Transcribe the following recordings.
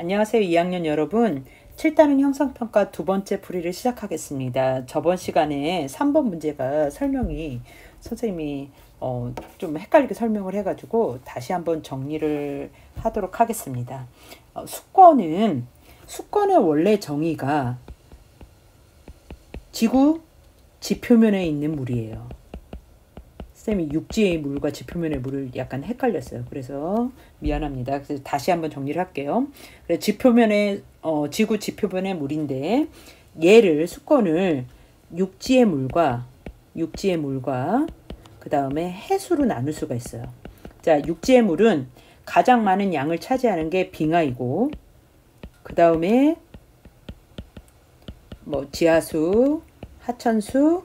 안녕하세요, 2학년 여러분. 7단원 형성평가 두 번째 풀이를 시작하겠습니다. 저번 시간에 3번 문제가 설명이 선생님이 좀 헷갈리게 설명을 해가지고 다시 한번 정리를 하도록 하겠습니다. 수권의 원래 정의가 지구 지표면에 있는 물이에요. 선생님이 육지의 물과 지표면의 물을 약간 헷갈렸어요. 그래서 미안합니다. 그래서 다시 한번 정리를 할게요. 그래서 지구 지표면의 물인데 얘를 수권을 육지의 물과 그 다음에 해수로 나눌 수가 있어요. 자, 육지의 물은 가장 많은 양을 차지하는 게 빙하이고, 그 다음에 지하수, 하천수,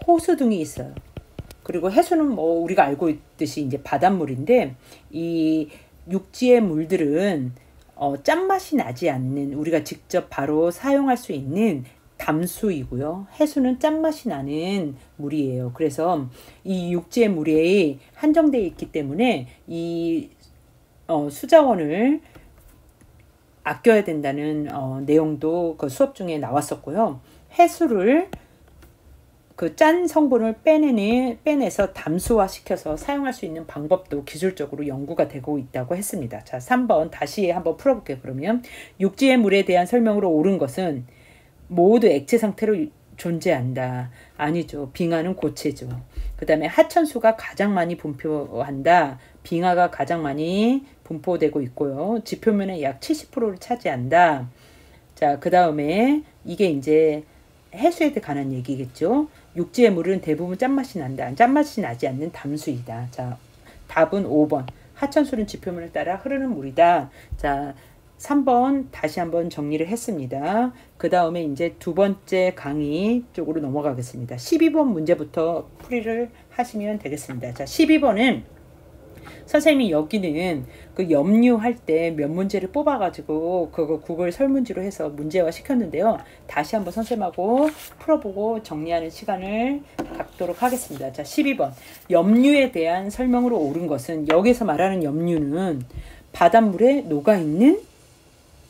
호수 등이 있어요. 그리고 해수는 우리가 알고 있듯이 이제 바닷물인데, 이 육지의 물들은 짠맛이 나지 않는, 우리가 직접 바로 사용할 수 있는 담수이고요. 해수는 짠맛이 나는 물이에요. 그래서 이 육지의 물이 한정되어 있기 때문에 이 수자원을 아껴야 된다는 내용도 그 수업 중에 나왔었고요. 해수를 그 짠 성분을 빼내서 담수화 시켜서 사용할 수 있는 방법도 기술적으로 연구가 되고 있다고 했습니다. 자, 3번 다시 한번 풀어볼게요. 그러면 육지의 물에 대한 설명으로 옳은 것은 모두 액체 상태로 존재한다. 아니죠. 빙하는 고체죠. 그 다음에 하천수가 가장 많이 분포한다. 빙하가 가장 많이 분포되고 있고요. 지표면의 약 70%를 차지한다. 자, 그 다음에 이게 이제 해수에 관한 얘기겠죠. 육지의 물은 대부분 짠맛이 난다. 짠맛이 나지 않는 담수이다. 자, 답은 5번. 하천수는 지표면을 따라 흐르는 물이다. 자, 3번 다시 한번 정리를 했습니다. 그 다음에 이제 두 번째 강의 쪽으로 넘어가겠습니다. 12번 문제부터 풀이를 하시면 되겠습니다. 자, 12번은 선생님이 여기는 그 염류할 때 몇 문제를 뽑아가지고 그거 구글 설문지로 해서 문제화 시켰는데요. 다시 한번 선생님하고 풀어보고 정리하는 시간을 갖도록 하겠습니다. 자, 12번. 염류에 대한 설명으로 옳은 것은, 여기서 말하는 염류는 바닷물에 녹아있는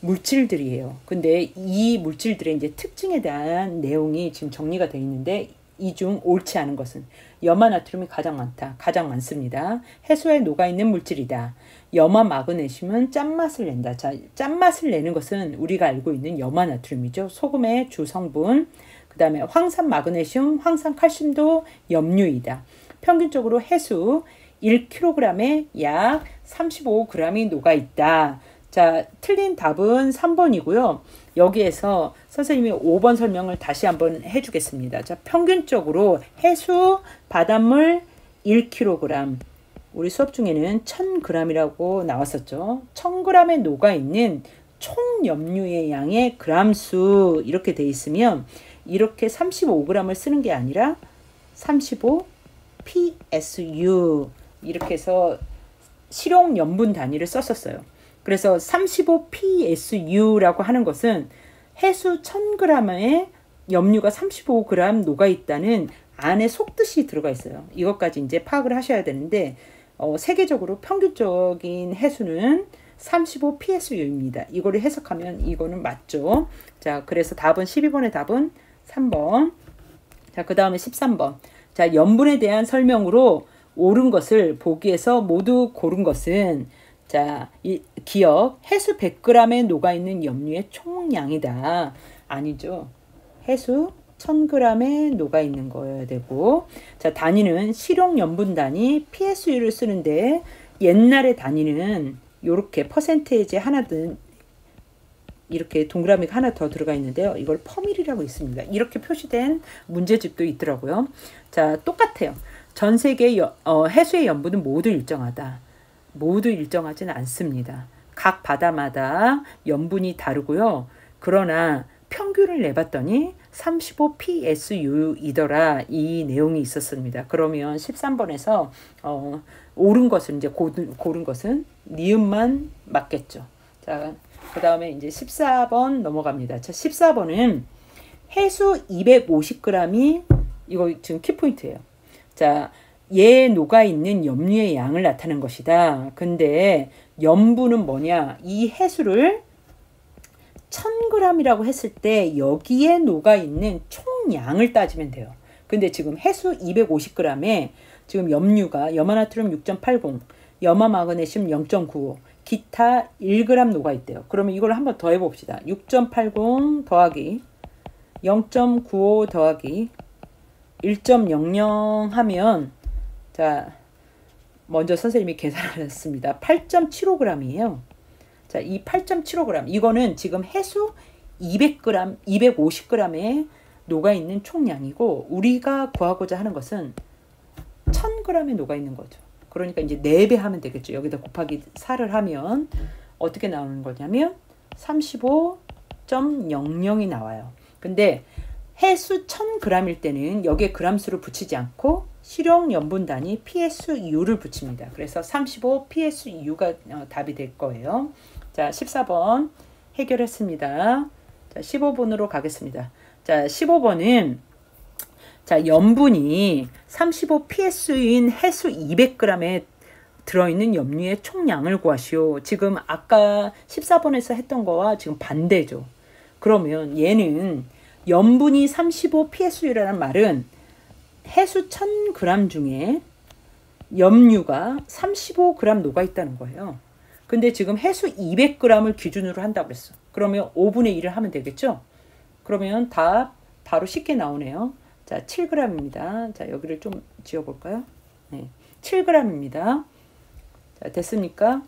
물질들이에요. 근데 이 물질들의 이제 특징에 대한 내용이 지금 정리가 되어 있는데, 이 중 옳지 않은 것은 염화나트륨이 가장 많습니다. 해수에 녹아있는 물질이다. 염화 마그네슘은 짠맛을 낸다. 자, 짠맛을 내는 것은 우리가 알고 있는 염화나트륨이죠. 소금의 주성분. 그 다음에 황산 마그네슘, 황산 칼슘도 염류이다. 평균적으로 해수 1kg에 약 35g이 녹아있다. 자, 틀린 답은 3번이고요. 여기에서 선생님이 5번 설명을 다시 한번 해주겠습니다. 자, 평균적으로 해수 바닷물 1kg, 우리 수업 중에는 1000g이라고 나왔었죠. 1000g에 녹아있는 총 염류의 양의 그람수, 이렇게 돼 있으면 이렇게 35g을 쓰는 게 아니라 35 PSU 이렇게 해서 실용 염분 단위를 썼었어요. 그래서 35 PSU라고 하는 것은 해수 1000g에 염류가 35g 녹아있다는 안에 속뜻이 들어가 있어요. 이것까지 이제 파악을 하셔야 되는데, 세계적으로 평균적인 해수는 35 PSU입니다. 이거를 해석하면 이거는 맞죠. 자, 그래서 답은 12번의 답은 3번. 자, 그 다음에 13번. 자, 염분에 대한 설명으로 옳은 것을 보기에서 모두 고른 것은, 자, 기억, 해수 100g에 녹아있는 염류의 총량이다. 아니죠. 해수 1000g에 녹아있는 거여야 되고, 자, 단위는 실용염분 단위 PSU를 쓰는데, 옛날의 단위는 이렇게 퍼센테이지 하나든 이렇게 동그라미가 하나 더 들어가 있는데요. 이걸 퍼밀이라고 있습니다. 이렇게 표시된 문제집도 있더라고요. 자, 똑같아요. 전 세계 해수의 염분은 모두 일정하다. 모두 일정하지는 않습니다. 각 바다마다 염분이 다르고요. 그러나 평균을 내봤더니 35 PSU이더라, 이 내용이 있었습니다. 그러면 13번에서 옳은 것은, 이제 고른 것은 니은만 맞겠죠. 자, 그 다음에 이제 14번 넘어갑니다. 자, 14번은 해수 250g이, 이거 지금 키포인트예요. 자, 얘에 녹아있는 염류의 양을 나타낸 것이다. 근데 염분은 뭐냐? 이 해수를 1000g이라고 했을 때 여기에 녹아있는 총량을 따지면 돼요. 근데 지금 해수 250g에 지금 염류가 염화나트륨 6.80, 염화마그네슘 0.95, 기타 1g 녹아있대요. 그러면 이걸 한번 더 해봅시다. 6.80 더하기 0.95 더하기 1.00 하면, 자, 먼저 선생님이 계산하셨습니다. 8.75g이에요. 자, 이 8.75g, 이거는 지금 해수 200g, 250g에 녹아있는 총량이고, 우리가 구하고자 하는 것은 1000g에 녹아있는 거죠. 그러니까 이제 4배 하면 되겠죠. 여기다 곱하기 4를 하면 어떻게 나오는 거냐면 35.00이 나와요. 근데 해수 1000g일 때는 여기에 g수를 붙이지 않고 실용 염분 단위 PSU를 붙입니다. 그래서 35 PSU가 답이 될 거예요. 자, 14번 해결했습니다. 자, 15번으로 가겠습니다. 자, 15번은 자, 염분이 35 PSU인 해수 200g에 들어있는 염류의 총량을 구하시오. 지금 아까 14번에서 했던 거와 지금 반대죠. 그러면 얘는 염분이 35 PSU라는 말은 해수 1000g 중에 염류가 35g 녹아있다는 거예요. 근데 지금 해수 200g을 기준으로 한다고 그랬어. 그러면 5분의 1을 하면 되겠죠? 그러면 답 바로 쉽게 나오네요. 자, 7g입니다. 자, 여기를 좀 지워볼까요? 네, 7g입니다. 자, 됐습니까?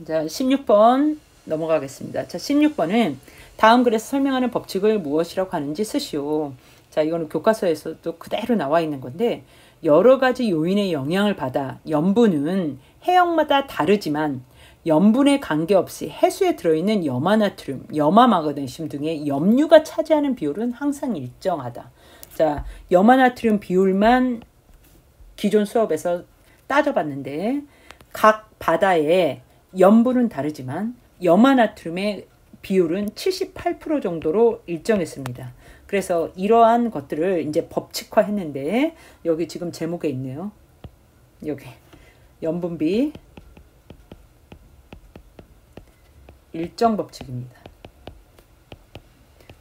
자, 16번 넘어가겠습니다. 자, 16번은 다음 글에서 설명하는 법칙을 무엇이라고 하는지 쓰시오. 자, 이거는 교과서에서도 그대로 나와 있는 건데, 여러 가지 요인의 영향을 받아 염분은 해역마다 다르지만 염분에 관계없이 해수에 들어있는 염화나트륨, 염화마그네슘 등의 염류가 차지하는 비율은 항상 일정하다. 자, 염화나트륨 비율만 기존 수업에서 따져봤는데 각 바다의 염분은 다르지만 염화나트륨의 비율은 78% 정도로 일정했습니다. 그래서 이러한 것들을 이제 법칙화했는데 여기 지금 제목에 있네요. 여기 염분비 일정 법칙입니다.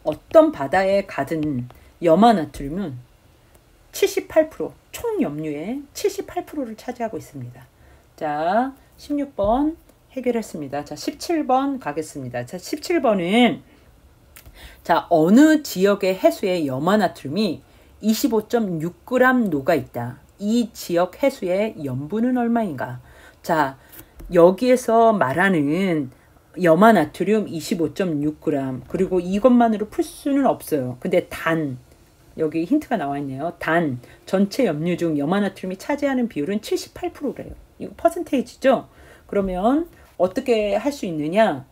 어떤 바다에 가든 염화나트륨은 78%, 총 염류의 78%를 차지하고 있습니다. 자, 16번 해결했습니다. 자, 17번 가겠습니다. 자, 17번은 자, 어느 지역의 해수에 염화나트륨이 25.6g 녹아있다. 이 지역 해수의 염분은 얼마인가? 자, 여기에서 말하는 염화나트륨 25.6g, 그리고 이것만으로 풀 수는 없어요. 근데 단, 여기 힌트가 나와 있네요. 단, 전체 염류 중 염화나트륨이 차지하는 비율은 78%래요. 이거 퍼센테이지죠? 그러면 어떻게 할 수 있느냐?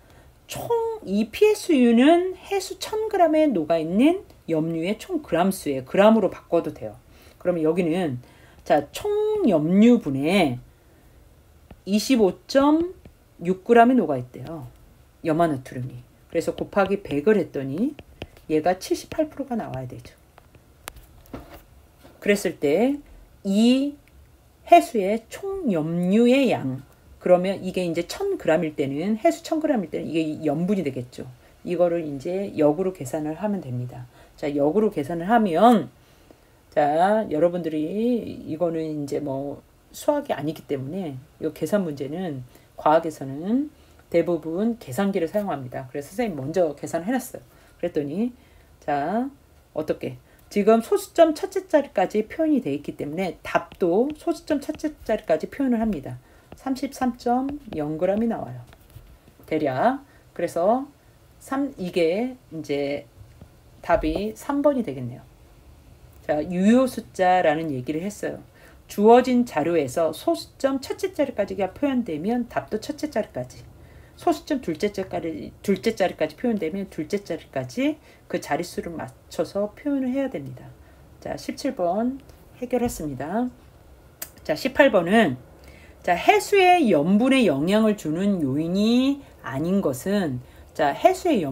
총 이 PSU는 해수 1000g에 녹아있는 염류의 총 g수에 g으로 바꿔도 돼요. 그러면 여기는 자, 총 염류분에 25.6g이 녹아있대요. 염화나트륨이. 그래서 곱하기 100을 했더니 얘가 78%가 나와야 되죠. 그랬을 때 이 해수의 총 염류의 양, 그러면 이게 이제 1000g일 때는, 해수 1000g일 때는 이게 염분이 되겠죠. 이거를 이제 역으로 계산을 하면 됩니다. 자, 역으로 계산을 하면, 자, 여러분들이 이거는 이제 뭐 수학이 아니기 때문에 이 계산 문제는 과학에서는 대부분 계산기를 사용합니다. 그래서 선생님 먼저 계산을 해놨어요. 그랬더니 자, 어떻게? 지금 소수점 첫째 자리까지 표현이 되어 있기 때문에 답도 소수점 첫째 자리까지 표현을 합니다. 33.0g이 나와요. 대략. 그래서 이게 이제 답이 3번이 되겠네요. 자, 유효 숫자라는 얘기를 했어요. 주어진 자료에서 소수점 첫째 자리까지가 표현되면 답도 첫째 자리까지, 소수점 둘째 자리까지 표현되면 둘째 자리까지 그 자릿수를 맞춰서 표현을 해야 됩니다. 자, 17번 해결했습니다. 자, 18번은 자, 해수의 염분에 영향을 주는 요인이 아닌 것은, 자, 해수의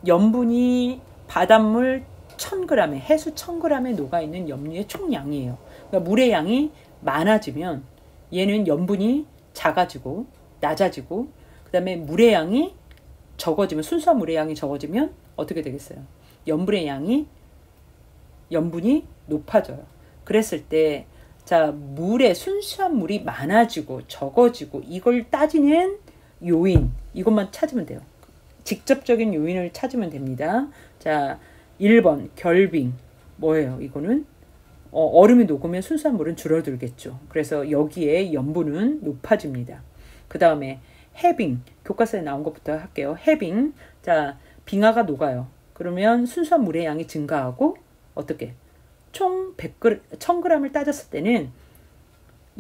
염분이 바닷물 1000g에, 해수 1000g에 녹아있는 염류의 총량이에요. 그러니까 물의 양이 많아지면 얘는 염분이 작아지고 낮아지고, 그 다음에 물의 양이 적어지면, 순수한 물의 양이 적어지면 어떻게 되겠어요? 염분이 높아져요. 그랬을 때, 자, 순수한 물이 많아지고 적어지고 이걸 따지는 요인, 이것만 찾으면 돼요. 직접적인 요인을 찾으면 됩니다. 자, 1번 결빙. 뭐예요? 이거는 얼음이 녹으면 순수한 물은 줄어들겠죠. 그래서 여기에 염분은 높아집니다. 그 다음에 해빙. 교과서에 나온 것부터 할게요. 해빙. 자, 빙하가 녹아요. 그러면 순수한 물의 양이 증가하고 어떻게? 총 1000g을 따졌을 때는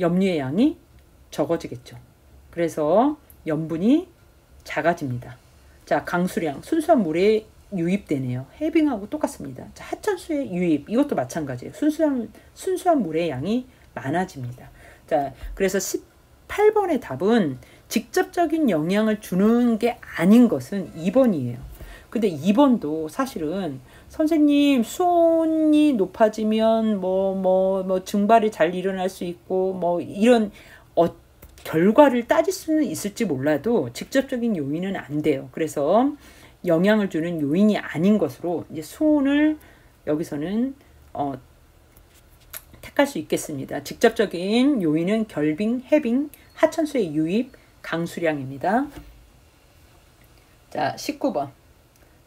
염류의 양이 적어지겠죠. 그래서 염분이 작아집니다. 자, 강수량. 순수한 물에 유입되네요. 해빙하고 똑같습니다. 자, 하천수의 유입. 이것도 마찬가지예요. 순수한 물의 양이 많아집니다. 자, 그래서 18번의 답은 직접적인 영향을 주는 게 아닌 것은 2번이에요. 근데 2번도 사실은 선생님 수온이 높아지면 뭐 증발이 잘 일어날 수 있고 뭐 이런 결과를 따질 수는 있을지 몰라도 직접적인 요인은 안 돼요. 그래서 영향을 주는 요인이 아닌 것으로 이제 수온을 여기서는 택할 수 있겠습니다. 직접적인 요인은 결빙, 해빙, 하천수의 유입, 강수량입니다. 자, 19번.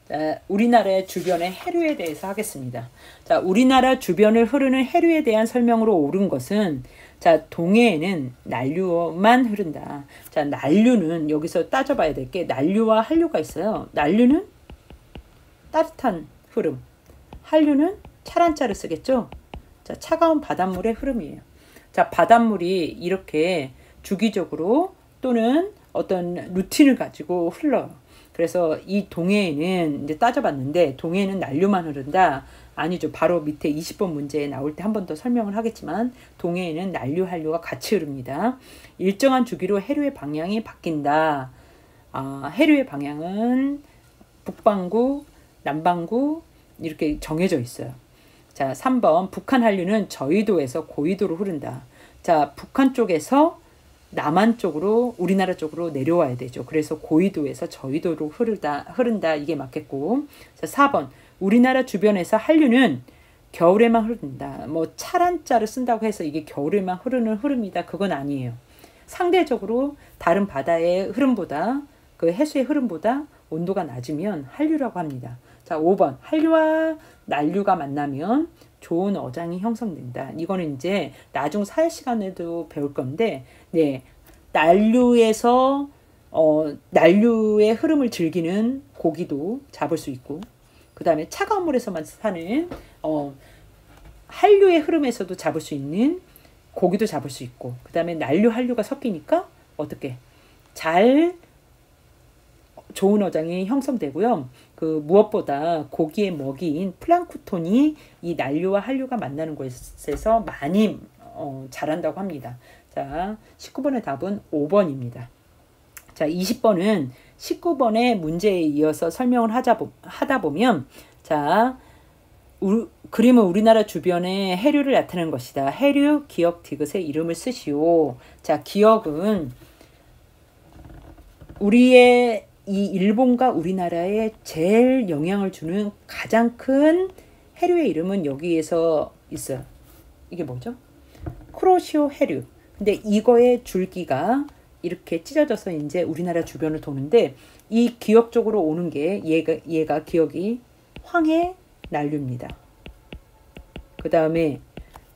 자, 우리나라의 주변의 해류에 대해서 하겠습니다. 자, 우리나라 주변을 흐르는 해류에 대한 설명으로 옳은 것은, 자, 동해에는 난류만 흐른다. 자, 난류는 여기서 따져봐야 될 게 난류와 한류가 있어요. 난류는 따뜻한 흐름, 한류는 차란자를 쓰겠죠. 자, 차가운 바닷물의 흐름이에요. 자, 바닷물이 이렇게 주기적으로 또는 어떤 루틴을 가지고 흘러요. 그래서 이 동해에는 이제 따져봤는데 동해에는 난류만 흐른다. 아니죠. 바로 밑에 20번 문제에 나올 때 한 번 더 설명을 하겠지만 동해에는 난류, 한류가 같이 흐릅니다. 일정한 주기로 해류의 방향이 바뀐다. 해류의 방향은 북반구, 남반구 이렇게 정해져 있어요. 자, 3번 북한 한류는 저위도에서 고위도로 흐른다. 자, 북한 쪽에서 남한 쪽으로 우리나라 쪽으로 내려와야 되죠. 그래서 고위도에서 저위도로 흐른다. 이게 맞겠고. 자, 4번 우리나라 주변에서 한류는 겨울에만 흐른다. 뭐 차란자를 쓴다고 해서 이게 겨울에만 흐르는 흐름이다. 그건 아니에요. 상대적으로 다른 바다의 흐름보다 그 해수의 흐름보다 온도가 낮으면 한류라고 합니다. 자, 5번 한류와 난류가 만나면 좋은 어장이 형성된다. 이거는 이제 나중 사회 시간에도 배울 건데, 네, 난류에서 난류의 흐름을 즐기는 고기도 잡을 수 있고, 그 다음에 차가운 물에서만 사는 한류의 흐름에서도 잡을 수 있는 고기도 잡을 수 있고, 그 다음에 난류 한류가 섞이니까 어떻게 좋은 어장이 형성되고요. 그 무엇보다 고기의 먹이인 플랑크톤이 이 난류와 한류가 만나는 곳에서 많이 자란다고 합니다. 자, 19번의 답은 5번입니다. 자, 20번은 19번의 문제에 이어서 설명을 하다 보면, 자, 그림은 우리나라 주변의 해류를 나타내는 것이다. 해류, 기역, 디귿의 이름을 쓰시오. 자, 기역은 우리의 이 일본과 우리나라에 제일 영향을 주는 가장 큰 해류의 이름은 여기에서 있어요. 이게 뭐죠? 쿠로시오 해류. 근데 이거의 줄기가 이렇게 찢어져서 이제 우리나라 주변을 도는데 이 기역 쪽으로 오는 게 얘가 기역이 황해 난류입니다. 그 다음에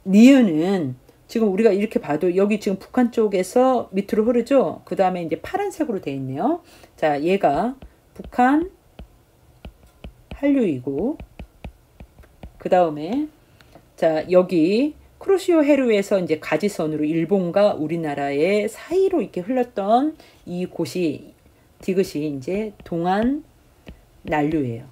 니은은 지금 우리가 이렇게 봐도 여기 지금 북한 쪽에서 밑으로 흐르죠. 그 다음에 이제 파란색으로 되어 있네요. 자, 얘가 북한 한류이고, 그 다음에 자, 여기 쿠로시오 해류에서 이제 가지선으로 일본과 우리나라의 사이로 이렇게 흘렀던 이 곳이 디귿이 이제 동안 난류예요.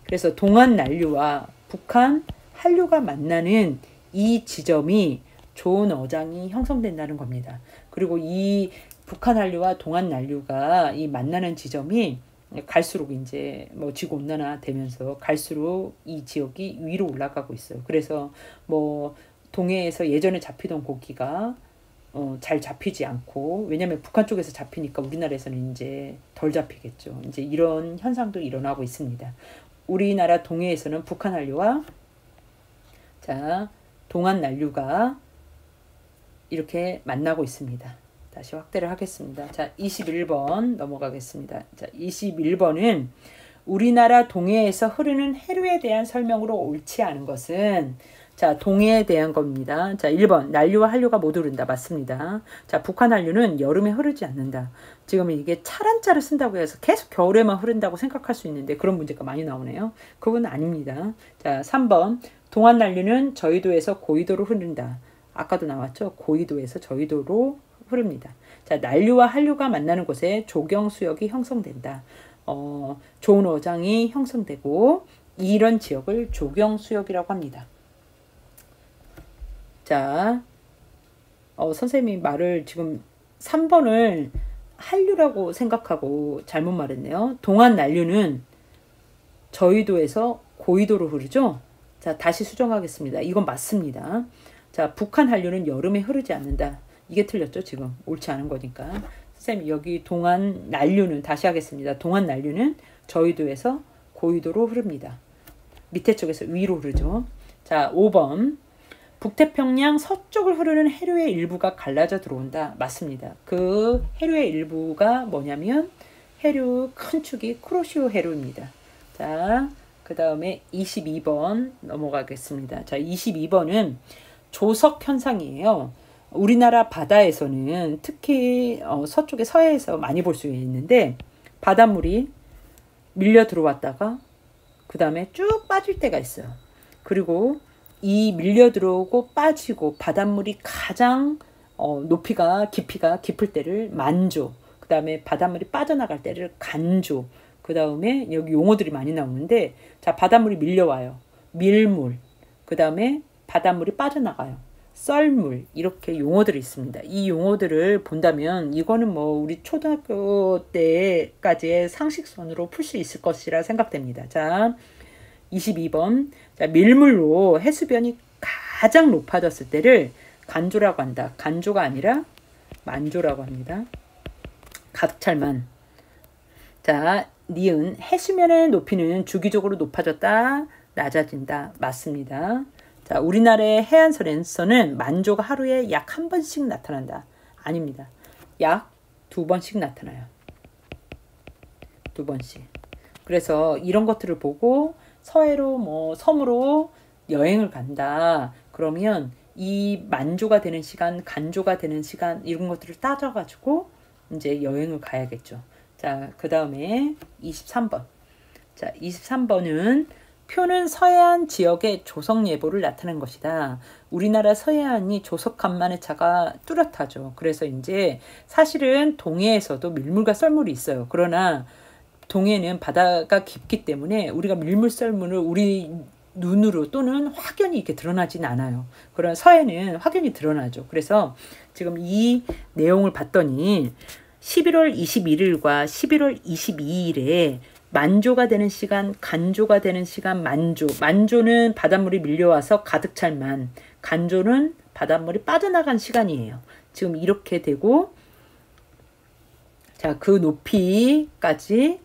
그래서 동안 난류와 북한 한류가 만나는 이 지점이 좋은 어장이 형성된다는 겁니다. 그리고 이 북한 한류와 동안 난류가 이 만나는 지점이 갈수록 이제 뭐 지구 온난화 되면서 갈수록 이 지역이 위로 올라가고 있어요. 그래서 뭐 동해에서 예전에 잡히던 고기가 잘 잡히지 않고, 왜냐면 북한 쪽에서 잡히니까 우리나라에서는 이제 덜 잡히겠죠. 이제 이런 현상도 일어나고 있습니다. 우리나라 동해에서는 북한 한류와 자, 동안 난류가 이렇게 만나고 있습니다. 다시 확대를 하겠습니다. 자, 21번 넘어가겠습니다. 자, 21번은 우리나라 동해에서 흐르는 해류에 대한 설명으로 옳지 않은 것은, 자, 동해에 대한 겁니다. 자, 1번 난류와 한류가 모두 흐른다. 맞습니다. 자, 북한 한류는 여름에 흐르지 않는다. 지금 이게 차란자를 쓴다고 해서 계속 겨울에만 흐른다고 생각할 수 있는데 그런 문제가 많이 나오네요. 그건 아닙니다. 자, 3번 동안 난류는 저위도에서 고위도로 흐른다. 아까도 나왔죠. 고위도에서 저위도로 흐릅니다. 자, 난류와 한류가 만나는 곳에 조경수역이 형성된다. 좋은 어장이 형성되고 이런 지역을 조경수역이라고 합니다. 자, 선생님이 말을 지금 3번을 한류라고 생각하고 잘못 말했네요. 동안 난류는 저위도에서 고위도로 흐르죠. 자, 다시 수정하겠습니다. 이건 맞습니다. 자, 북한 한류는 여름에 흐르지 않는다. 이게 틀렸죠. 지금 옳지 않은 거니까. 선생님 여기 동안 난류는 다시 하겠습니다. 동안 난류는 저위도에서 고위도로 흐릅니다. 밑에 쪽에서 위로 흐르죠. 자, 5번 북태평양 서쪽을 흐르는 해류의 일부가 갈라져 들어온다. 맞습니다. 그 해류의 일부가 뭐냐면 해류 큰 축이 쿠로시오 해류입니다. 자, 그 다음에 22번 넘어가겠습니다. 자, 22번은 조석 현상이에요. 우리나라 바다에서는 특히 서쪽에 서해에서 많이 볼 수 있는데 바닷물이 밀려 들어왔다가 그 다음에 쭉 빠질 때가 있어요. 그리고 이 밀려 들어오고 빠지고 바닷물이 가장 깊이가 깊을 때를 만조, 그 다음에 바닷물이 빠져나갈 때를 간조, 그 다음에 여기 용어들이 많이 나오는데, 자, 바닷물이 밀려와요. 밀물, 그 다음에 바닷물이 빠져나가요. 썰물, 이렇게 용어들이 있습니다. 이 용어들을 본다면 이거는 뭐 우리 초등학교 때까지의 상식선으로 풀 수 있을 것이라 생각됩니다. 자, 22번. 자, 밀물로 해수변이 가장 높아졌을 때를 간조라고 한다. 간조가 아니라 만조라고 합니다. 가득 찰만. 자, 니은 해수면의 높이는 주기적으로 높아졌다, 낮아진다. 맞습니다. 자, 우리나라의 해안선에서는 만조가 하루에 약 한 번씩 나타난다. 아닙니다. 약 2번씩 나타나요. 2번씩. 그래서 이런 것들을 보고 서해로 뭐 섬으로 여행을 간다. 그러면 이 만조가 되는 시간, 간조가 되는 시간 이런 것들을 따져가지고 이제 여행을 가야겠죠. 자, 그 다음에 23번. 자, 23번은 표는 서해안 지역의 조석 예보를 나타낸 것이다. 우리나라 서해안이 조석 간만의 차가 뚜렷하죠. 그래서 이제 사실은 동해에서도 밀물과 썰물이 있어요. 그러나 동해는 바다가 깊기 때문에 우리가 밀물 썰물을 우리 눈으로 또는 확연히 이렇게 드러나진 않아요. 그러나 서해는 확연히 드러나죠. 그래서 지금 이 내용을 봤더니 11월 21일과 11월 22일에 만조가 되는 시간, 간조가 되는 시간, 만조. 만조는 바닷물이 밀려와서 가득 찰 만, 간조는 바닷물이 빠져나간 시간이에요. 지금 이렇게 되고, 자, 그 높이까지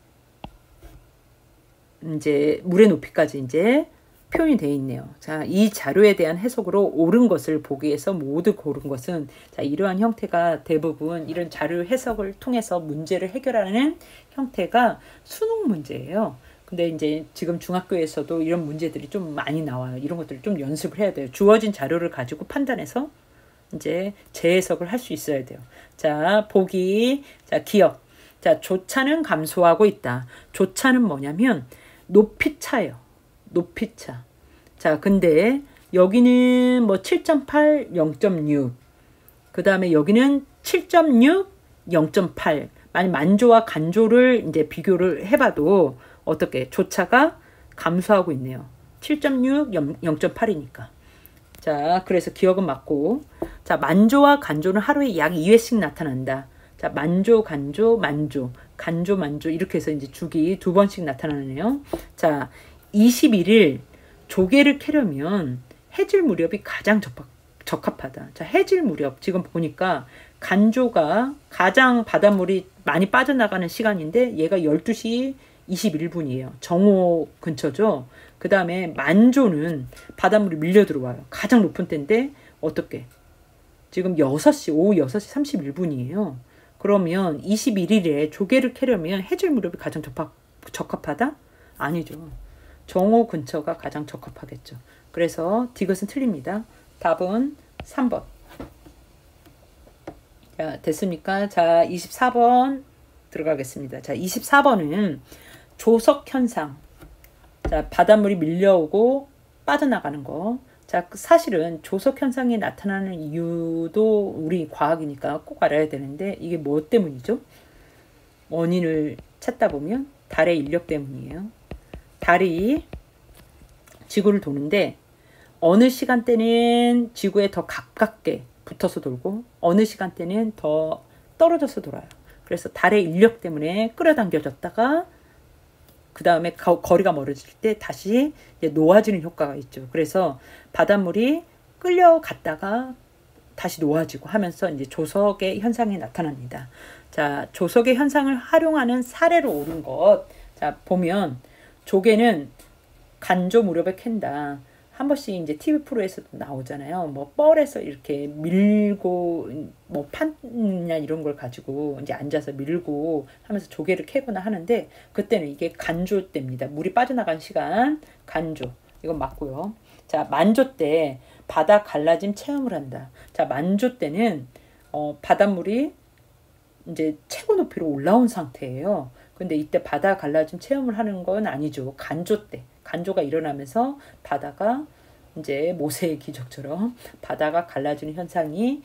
이제 물의 높이까지 이제 표현이 되어 있네요. 자, 이 자료에 대한 해석으로 옳은 것을 보기 위해서 모두 고른 것은, 자, 이러한 형태가 대부분 이런 자료 해석을 통해서 문제를 해결하는 형태가 수능 문제예요. 근데 이제 지금 중학교에서도 이런 문제들이 좀 많이 나와요. 이런 것들을 좀 연습을 해야 돼요. 주어진 자료를 가지고 판단해서 이제 재해석을 할 수 있어야 돼요. 자, 보기. 자, 기억. 자, 조차는 감소하고 있다. 조차는 뭐냐면 높이차예요. 높이차. 자, 근데 여기는 뭐 7.8, 0.6. 그 다음에 여기는 7.6, 0.8. 만약 만조와 간조를 이제 비교를 해봐도 어떻게 조차가 감소하고 있네요. 7.6, 0.8이니까. 자, 그래서 기억은 맞고. 자, 만조와 간조는 하루에 약 2회씩 나타난다. 자, 만조, 간조, 만조. 간조, 만조. 이렇게 해서 이제 주기 2번씩 나타나네요. 자, 21일 조개를 캐려면 해질 무렵이 가장 적합하다. 자, 해질 무렵 지금 보니까 간조가 가장 바닷물이 많이 빠져나가는 시간인데 얘가 12시 21분이에요. 정오 근처죠. 그 다음에 만조는 바닷물이 밀려 들어와요. 가장 높은 때인데 어떻게? 지금 6시, 오후 6시 31분이에요. 그러면 21일에 조개를 캐려면 해질 무렵이 가장 적합하다? 아니죠. 정오 근처가 가장 적합하겠죠. 그래서 디귿은 틀립니다. 답은 3번. 자, 됐습니까? 자, 24번 들어가겠습니다. 자, 24번은 조석 현상. 자, 바닷물이 밀려오고 빠져나가는 거. 자, 사실은 조석 현상이 나타나는 이유도 우리 과학이니까 꼭 알아야 되는데 이게 뭐 때문이죠? 원인을 찾다 보면 달의 인력 때문이에요. 달이 지구를 도는데 어느 시간대는 지구에 더 가깝게 붙어서 돌고 어느 시간대는 더 떨어져서 돌아요. 그래서 달의 인력 때문에 끌어당겨졌다가 그 다음에 거리가 멀어질 때 다시 놓아지는 효과가 있죠. 그래서 바닷물이 끌려갔다가 다시 놓아지고 하면서 이제 조석의 현상이 나타납니다. 자, 조석의 현상을 활용하는 사례로 옳은 것. 자, 보면 조개는 간조 무렵에 캔다. 한 번씩 이제 TV 프로에서도 나오잖아요. 뭐 뻘에서 이렇게 밀고 뭐 판이나 이런 걸 가지고 이제 앉아서 밀고 하면서 조개를 캐거나 하는데 그때는 이게 간조 때입니다. 물이 빠져나간 시간 간조. 이건 맞고요. 자, 만조 때 바다 갈라짐 체험을 한다. 자, 만조 때는 바닷물이 이제 최고 높이로 올라온 상태예요. 근데 이때 바다 갈라짐 체험을 하는 건 아니죠. 간조 때. 간조가 일어나면서 바다가 이제 모세의 기적처럼 바다가 갈라지는 현상이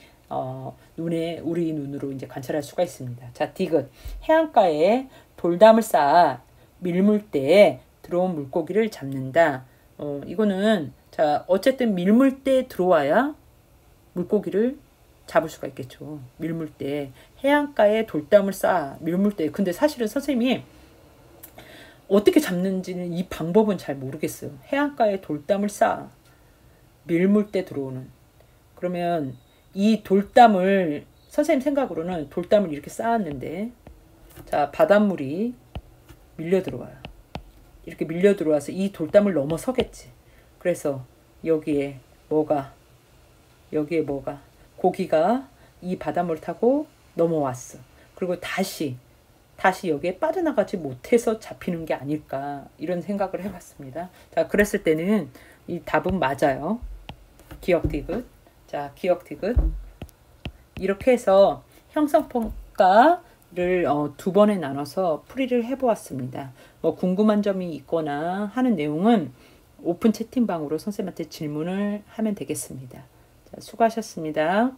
우리 눈으로 이제 관찰할 수가 있습니다. 자, 디귿. 해안가에 돌담을 쌓아 밀물대에 들어온 물고기를 잡는다. 이거는 자, 어쨌든 밀물대에 들어와야 물고기를 잡을 수가 있겠죠. 밀물대. 해안가에 돌담을 쌓아 밀물대. 근데 사실은 선생님이 어떻게 잡는지는 이 방법은 잘 모르겠어요. 해안가에 돌담을 쌓아 밀물대 들어오는. 그러면 이 돌담을 선생님 생각으로는 돌담을 이렇게 쌓았는데 자, 바닷물이 밀려 들어와요. 이렇게 밀려 들어와서 이 돌담을 넘어서겠지. 그래서 여기에 뭐가 고기가 이 바닷물 타고 넘어왔어. 그리고 다시 여기에 빠져나가지 못해서 잡히는 게 아닐까 이런 생각을 해봤습니다. 자, 그랬을 때는 이 답은 맞아요. 기억 디귿. 자, 기억 디귿. 이렇게 해서 형성평가를 2번에 나눠서 풀이를 해보았습니다. 뭐 궁금한 점이 있거나 하는 내용은 오픈 채팅방으로 선생님한테 질문을 하면 되겠습니다. 자, 수고하셨습니다.